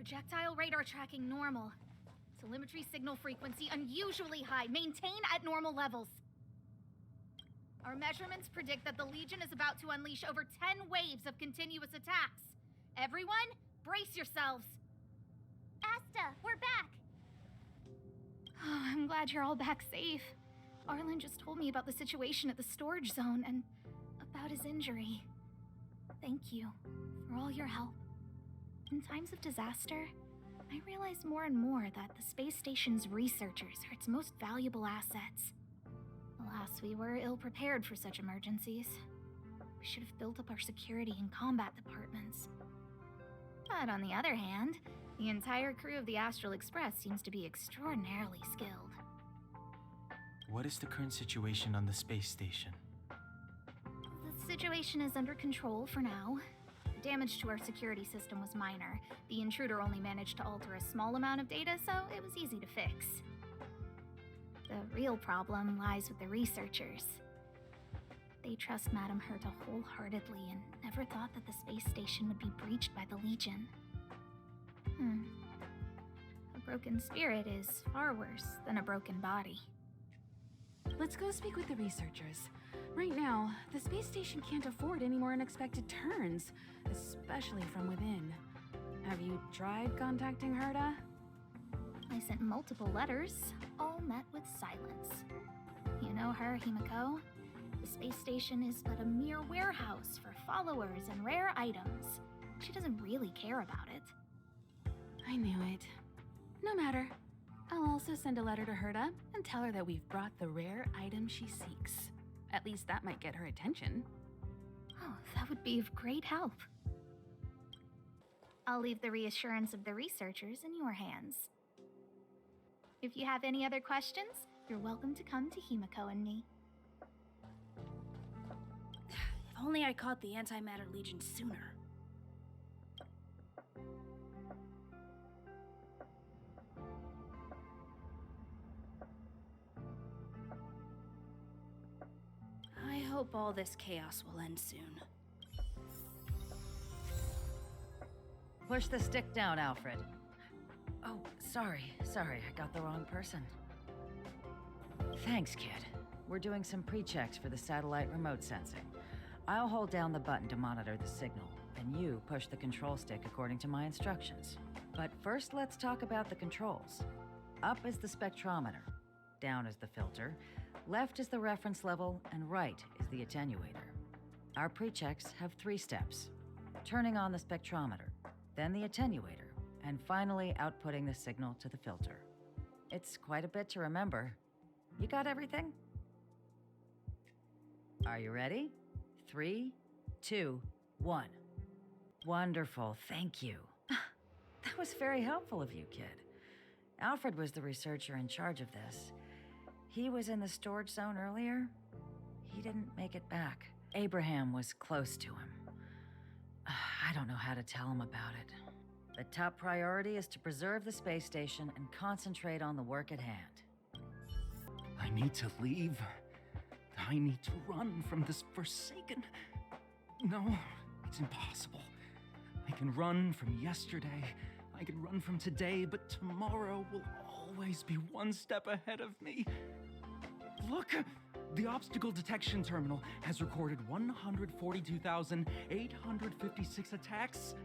Projectile radar tracking normal. Telemetry signal frequency unusually high. Maintain at normal levels. Our measurements predict that the Legion is about to unleash over 10 waves of continuous attacks. Everyone, brace yourselves. Asta, we're back! Oh, I'm glad you're all back safe. Arlen just told me about the situation at the storage zone and about his injury. Thank you for all your help. In times of disaster, I realize more and more that the space station's researchers are its most valuable assets. Alas, we were ill-prepared for such emergencies. We should have built up our security and combat departments. But on the other hand, the entire crew of the Astral Express seems to be extraordinarily skilled. What is the current situation on the space station? The situation is under control for now. The damage to our security system was minor. The intruder only managed to alter a small amount of data, so it was easy to fix. The real problem lies with the researchers. They trust Madame Herta wholeheartedly and never thought that the space station would be breached by the Legion. A broken spirit is far worse than a broken body. Let's go speak with the researchers. Right now, the space station can't afford any more unexpected turns, especially from within. Have you tried contacting Herta? I sent multiple letters, all met with silence. You know her, Himiko. The space station is but a mere warehouse for followers and rare items. She doesn't really care about it. I knew it. No matter. I'll also send a letter to Herta and tell her that we've brought the rare item she seeks. At least that might get her attention. Oh, that would be of great help. I'll leave the reassurance of the researchers in your hands. If you have any other questions, you're welcome to come to Himiko and me. If only I caught the Antimatter Legion sooner. I hope all this chaos will end soon. Push the stick down, Alfred. Oh, sorry, I got the wrong person. Thanks, kid. We're doing some pre-checks for the satellite remote sensing. I'll hold down the button to monitor the signal, and you push the control stick according to my instructions. But first, let's talk about the controls. Up is the spectrometer, down is the filter, left is the reference level, and right is the attenuator. Our pre-checks have 3 steps. Turning on the spectrometer, then the attenuator, and finally outputting the signal to the filter. It's quite a bit to remember. You got everything? Are you ready? 3, 2, 1. Wonderful, thank you. That was very helpful of you, kid. Alfred was the researcher in charge of this. He was in the storage zone earlier. He didn't make it back. Abraham was close to him. I don't know how to tell him about it. The top priority is to preserve the space station and concentrate on the work at hand. I need to leave. I need to run from this forsaken... No, it's impossible. I can run from yesterday. I can run from today, but tomorrow will always be one step ahead of me. Look! The obstacle detection terminal has recorded 142,856 attacks.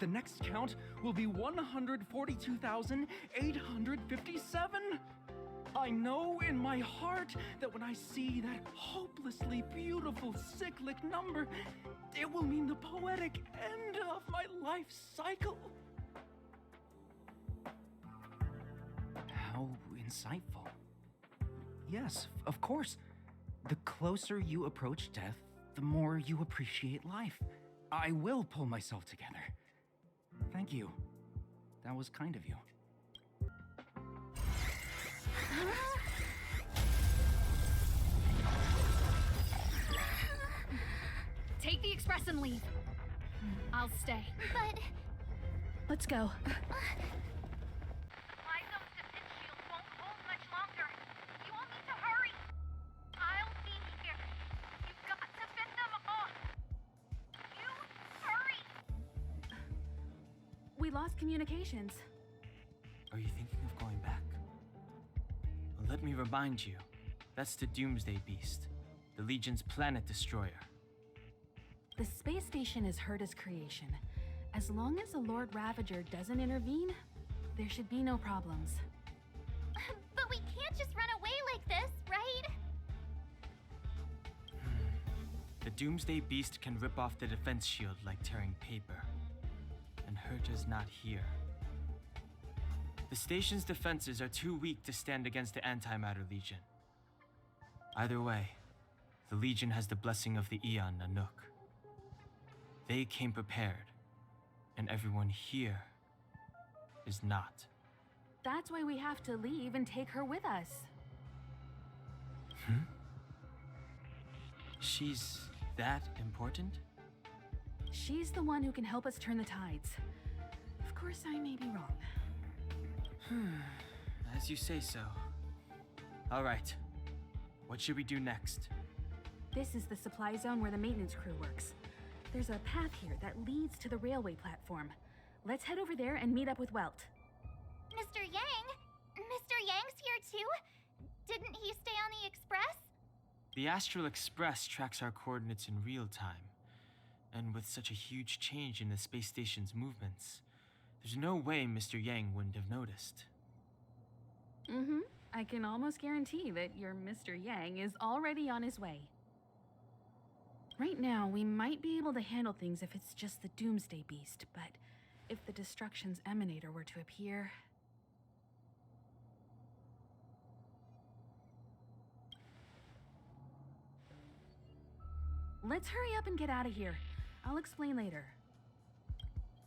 The next count will be 142,857. I know in my heart that when I see that hopelessly beautiful cyclic number, it will mean the poetic end of my life cycle. How insightful. Yes, of course. The closer you approach death, the more you appreciate life. I will pull myself together. Thank you. That was kind of you. Take the express and leave. I'll stay. But... Let's go. Lysome's defense shield won't hold much longer. You all need to hurry. I'll be here. You've got to fend them off. You hurry. We lost communications. Are you thinking of going back? Well, let me remind you, that's the Doomsday Beast, the Legion's planet destroyer. The space station is Herta's creation. As long as the Lord Ravager doesn't intervene, there should be no problems. But we can't just run away like this, right? The Doomsday Beast can rip off the defense shield like tearing paper. And Herta's not here. The station's defenses are too weak to stand against the Antimatter Legion. Either way, the Legion has the blessing of the Aeon Nanook. They came prepared, and everyone here is not. That's why we have to leave and take her with us. She's that important? She's the one who can help us turn the tides. Of course, I may be wrong. As you say so. All right. What should we do next? This is the supply zone where the maintenance crew works. There's a path here that leads to the railway platform. Let's head over there and meet up with Welt. Mr. Yang? Mr. Yang's here too? Didn't he stay on the Express? The Astral Express tracks our coordinates in real time. And with such a huge change in the space station's movements, there's no way Mr. Yang wouldn't have noticed. I can almost guarantee that your Mr. Yang is already on his way. Right now, we might be able to handle things if it's just the Doomsday Beast, but if the Destruction's Emanator were to appear... Let's hurry up and get out of here. I'll explain later.